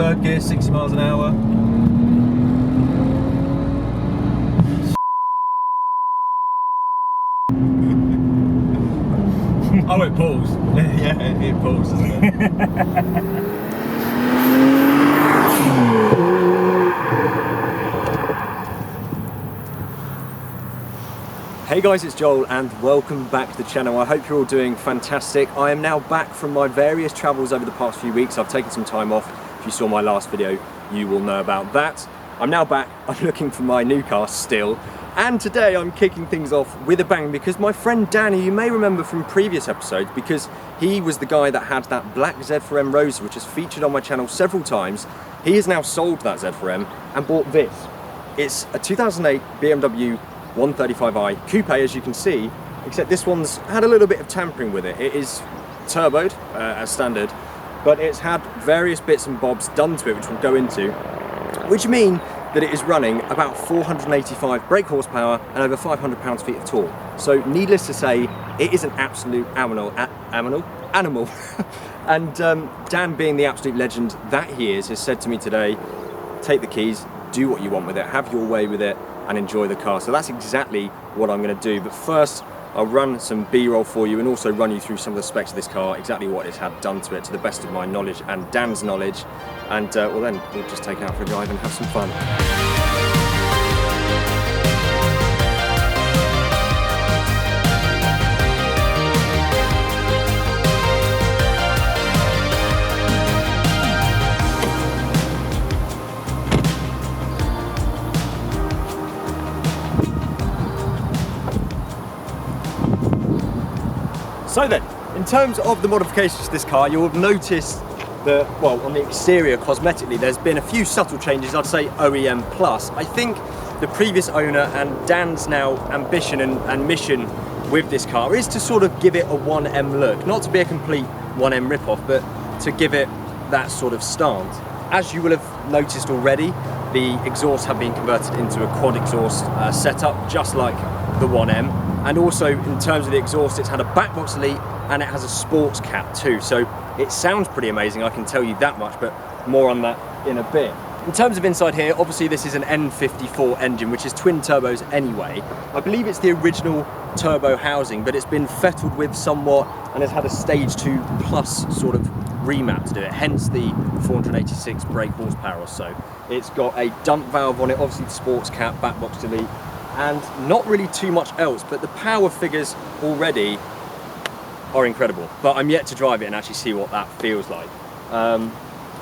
third gear, 60 miles an hour. Oh, it pulls. Yeah, it pulls, doesn't it? Hey guys, it's Joel and welcome back to the channel. I hope you're all doing fantastic. I am now back from my various travels over the past few weeks. I've taken some time off. If you saw my last video, you will know about that. I'm now back. I'm looking for my new car still. And today I'm kicking things off with a bang because my friend Danny, you may remember from previous episodes, because he was the guy that had that black Z4M Roadster, which has featured on my channel several times. He has now sold that Z4M and bought this. It's a 2008 BMW 135i Coupe, as you can see, except this one's had a little bit of tampering with it. It is turboed as standard, but it's had various bits and bobs done to it, which we'll go into, which mean that it is running about 485 brake horsepower and over 500 pounds-feet of torque. So needless to say, it is an absolute animal. And Dan, being the absolute legend that he is, has said to me today, take the keys, do what you want with it, have your way with it, and enjoy the car. So that's exactly what I'm going to do. But first, I'll run some B-roll for you and also run you through some of the specs of this car, exactly what it's had done to it, to the best of my knowledge and Dan's knowledge. And well, then we'll just take it out for a drive and have some fun. So then, in terms of the modifications to this car, you'll have noticed that, well, on the exterior, cosmetically, there's been a few subtle changes, I'd say OEM plus. I think the previous owner and Dan's now ambition and mission with this car is to sort of give it a 1M look. Not to be a complete 1M rip-off, but to give it that sort of stance. As you will have noticed already, the exhausts have been converted into a quad exhaust setup, just like the 1M. And also, in terms of the exhaust, it's had a back box elite and it has a sports cap too. So it sounds pretty amazing, I can tell you that much, but more on that in a bit. In terms of inside here, obviously this is an N54 engine, which is twin turbos anyway. I believe it's the original turbo housing, but it's been fettled with somewhat and has had a stage 2 plus sort of remap to do it, hence the 486 brake horsepower or so. It's got a dump valve on it, obviously the sports cap, back box elite, and not really too much else, but the power figures already are incredible. But I'm yet to drive it and actually see what that feels like.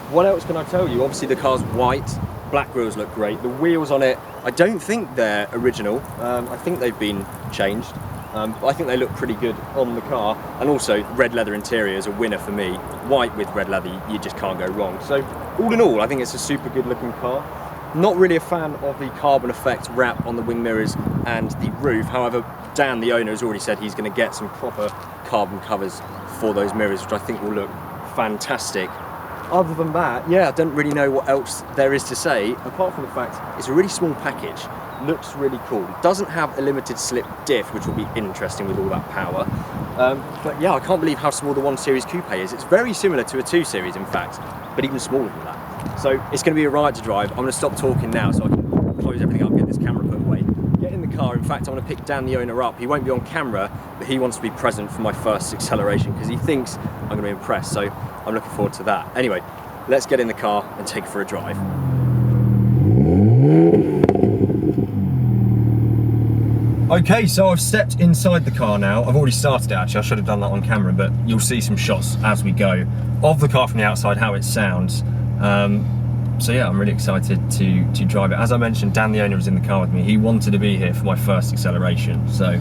What else can I tell you? Obviously the car's white, black grills look great. The wheels on it, I don't think they're original. I think they've been changed. But I think they look pretty good on the car. And also red leather interior is a winner for me. White with red leather, you just can't go wrong. So all in all, I think it's a super good looking car. Not really a fan of the carbon effect wrap on the wing mirrors and the roof. However, Dan, the owner, has already said he's going to get some proper carbon covers for those mirrors, which I think will look fantastic. Other than that, yeah, I don't really know what else there is to say, apart from the fact it's a really small package, looks really cool. It doesn't have a limited slip diff, which will be interesting with all that power. But yeah, I can't believe how small the 1 Series Coupe is. It's very similar to a 2 Series, in fact, but even smaller than that. So it's going to be a ride to drive. I'm going to stop talking now so I can close everything up, get this camera put away, get in the car. In fact, I want to pick Dan, the owner, up. He won't be on camera, but he wants to be present for my first acceleration because he thinks I'm going to be impressed. So I'm looking forward to that. Anyway, let's get in the car and take it for a drive. Okay, so I've stepped inside the car now. I've already started it actually, I should have done that on camera, but you'll see some shots as we go of the car from the outside, how it sounds. So yeah, I'm really excited to drive it. As I mentioned, Dan, the owner, was in the car with me. He wanted to be here for my first acceleration, so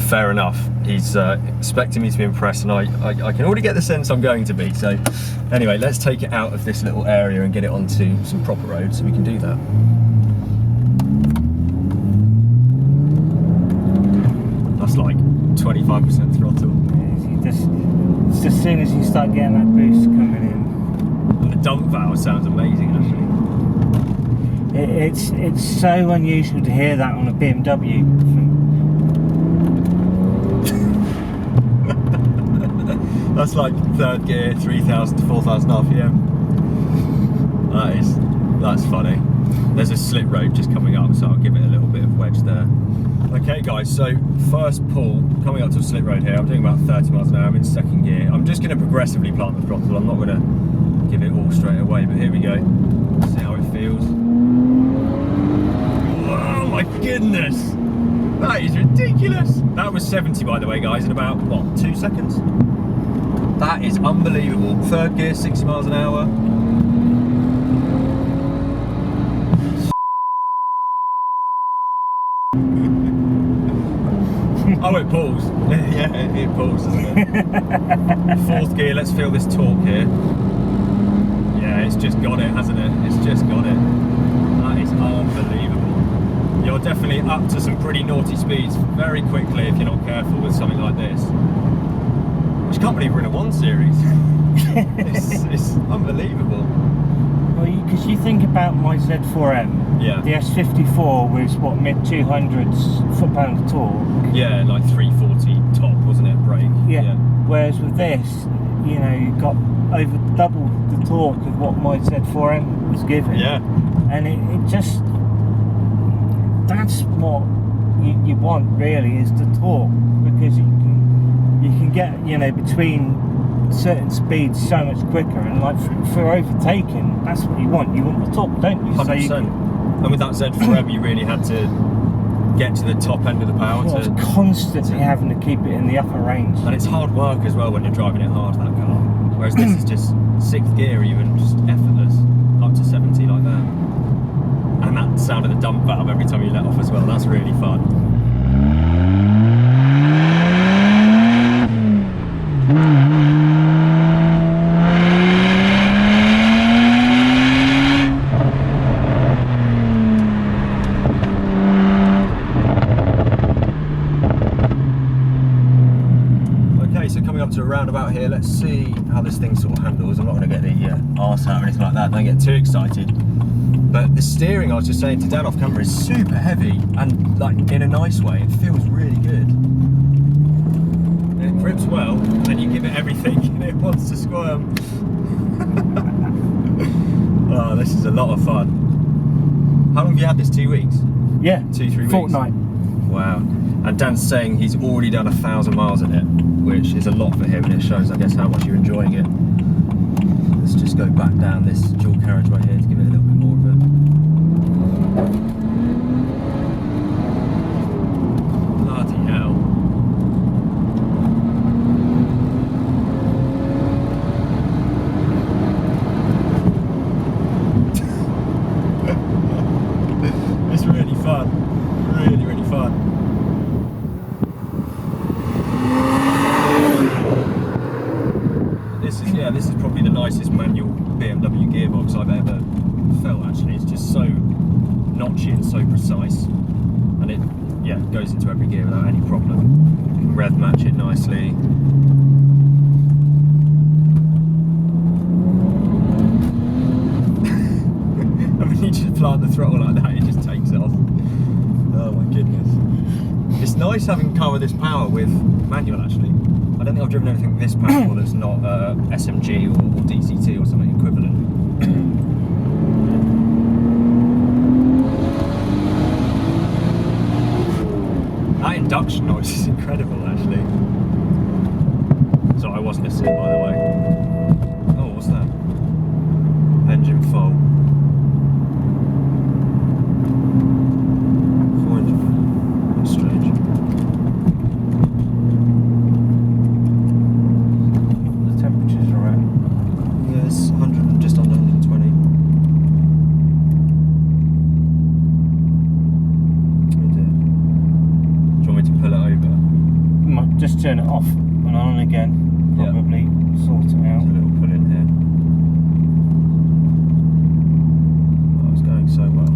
fair enough. He's expecting me to be impressed, and I can already get the sense I'm going to be. So anyway, let's take it out of this little area and get it onto some proper roads so we can do that. That's like 25% throttle. It's as soon as you start getting that boost coming in. And the dump valve sounds amazing actually. It's so unusual to hear that on a BMW. That's like third gear, 3,000 to 4,000 RPM. That's funny. There's a slit road just coming up, so I'll give it a little bit of wedge there. Okay guys, so first pull, coming up to a slit road here, I'm doing about 30 miles an hour, I'm in second gear. I'm just going to progressively plant the throttle, I'm not going to give it all straight away, but here we go. See how it feels. Oh my goodness! That is ridiculous! That was 70 by the way guys, in about, what, 2 seconds? That is unbelievable. Third gear, 60 miles an hour. Oh, it pulls. Yeah, it pulls, doesn't it? Fourth gear, let's feel this torque here. Yeah, it's just got it, hasn't it? It's just got it. That is unbelievable. You're definitely up to some pretty naughty speeds very quickly if you're not careful with something like this. I just can't believe we're in a 1 Series. it's unbelievable. Well, because you think about my Z4M, yeah. The S54 was what, mid 200s foot-pound of torque. Yeah, like 340 top, wasn't it, brake? Yeah. Whereas with this, you know, you got over double the torque of what my Z4M was giving. Yeah. And it just, that's what you want really, is the torque, because you can get, you know, between certain speeds so much quicker, and like for overtaking, that's what you want the torque, don't you? 100%. So you and with that Z4M you really had to get to the top end of the power. Well, to constantly having to keep it in the upper range. And it's hard work as well when you're driving it hard, that car. Whereas this is just 6th gear even, just effortless, up to 70 like that. And that sound of the dump valve every time you let off as well, that's really fun. To a roundabout here, let's see how this thing sort of handles. I'm not going to get the arse out or anything like that, don't get too excited. But the steering, I was just saying to Dan off camera, is super heavy and like in a nice way. It feels really good. It grips well, and then you give it everything and it wants to squirm. Oh, this is a lot of fun. How long have you had this? 2 weeks? Yeah, 2-3 weeks. Fortnight. Wow. And Dan's saying he's already done 1,000 miles in it, which is a lot for him, and it shows, I guess, how much you're enjoying it. Let's just go back down this dual carriageway here to give it a little bit more of a... Bloody hell. It's really fun. Really, really fun. This is probably the nicest manual BMW gearbox I've ever felt, actually. It's just so notchy and so precise, and it goes into every gear without any problem. You can rev match it nicely. And when you just plant the throttle like that, it just takes off. Oh my goodness. It's nice having a car with this power with manual, actually. I don't think I've driven anything this powerful that's not SMG or DCT or something equivalent. That induction noise is incredible, actually. So I wasn't listening, by the way. Oh, what's that? Engine full. 400. That's strange. Just under 120. Do you want me to pull it over? Might just turn it off and on again. Probably sort it out. There's a little pull in here. Oh, it's going so well.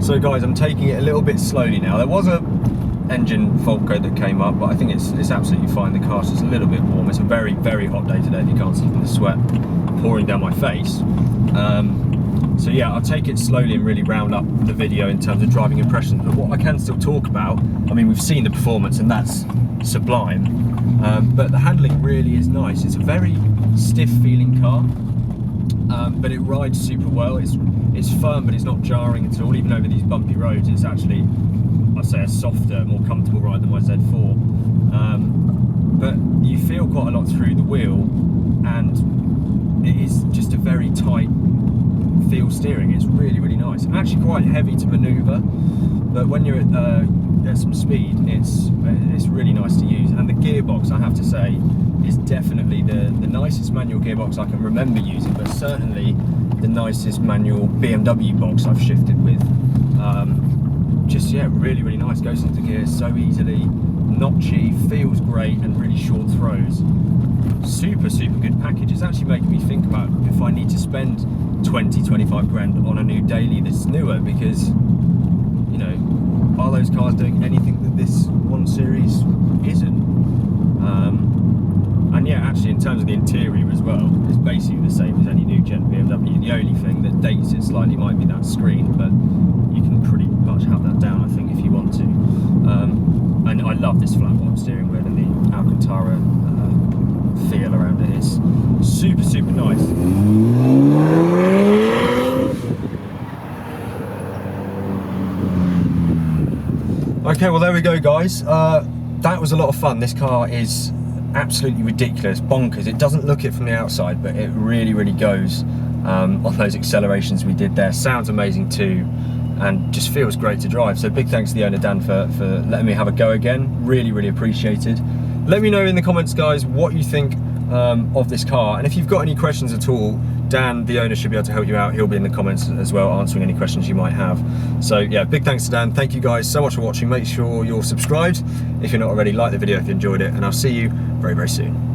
So guys, I'm taking it a little bit slowly now. There was a engine fault code that came up, but I think it's absolutely fine. The car's just a little bit warm. It's a very, very hot day today, if you can't see from the sweat pouring down my face. So yeah, I'll take it slowly and really round up the video in terms of driving impressions, but what I can still talk about, I mean, we've seen the performance and that's sublime, but the handling really is nice. It's a very stiff feeling car, but it rides super well. It's firm, but it's not jarring at all. Even over these bumpy roads, it's actually, I'd say, a softer, more comfortable ride than my Z4. But you feel quite a lot through the wheel, and it is just a very tight feel steering. It's really, really nice. Actually quite heavy to manoeuvre, but when you're at some speed, it's really nice to use. And the gearbox, I have to say, is definitely the nicest manual gearbox I can remember using, but certainly the nicest manual BMW box I've shifted with. Just, yeah, really, really nice. Goes into gear so easily, notchy, feels great, and really short throws. Super, super good package. It's actually making me think about if I need to spend 20-25 grand on a new daily that's newer, because, you know, are those cars doing anything that this 1 Series isn't? And yeah, actually in terms of the interior as well, it's basically the same as any new gen BMW. The only thing that dates it slightly might be that screen, but you can pretty much have that down, I think, if you want to. And I love this flat bottom steering wheel and the Alcantara feel around it. It's super, super nice. Okay, well there we go, guys. That was a lot of fun. This car is absolutely ridiculous, bonkers. It doesn't look it from the outside, but it really, really goes on those accelerations we did there. Sounds amazing too, and just feels great to drive. So big thanks to the owner, Dan, for letting me have a go again. Really, really appreciated. Let me know in the comments, guys, what you think of this car, and if you've got any questions at all, Dan, the owner, should be able to help you out. He'll be in the comments as well, answering any questions you might have. So yeah, big thanks to Dan. Thank you guys so much for watching. Make sure you're subscribed if you're not already. Like the video if you enjoyed it, and I'll see you very, very soon.